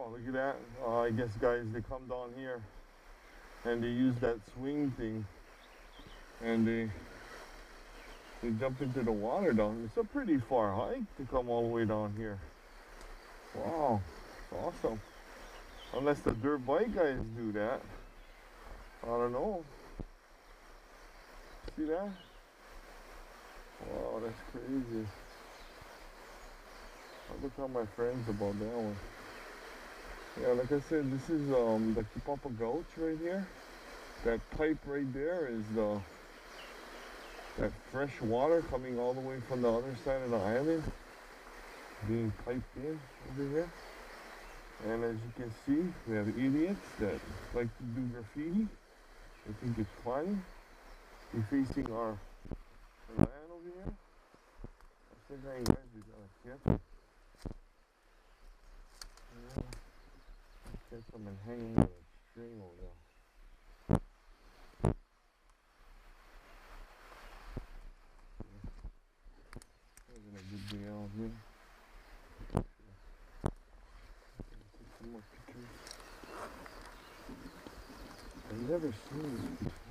Wow, look at that. I guess guys, they come down here and they use that swing thing and they jump into the water down. It's a pretty far hike to come all the way down here. Wow, it's awesome. Unless the dirt bike guys do that. I don't know. See that? Wow, that's crazy. I'll tell my friends about that one. Yeah, like I said, this is the Kipapa Gulch right here. That pipe right there is that fresh water coming all the way from the other side of the island, being piped in over here. And as you can see, we have idiots that like to do graffiti. They think it's funny. We're facing our land over here. I said, hey guys, we got a kid. Yeah. Get someone hanging on a string over there. Having a good day out here. Take some more pictures. I've never seen this before.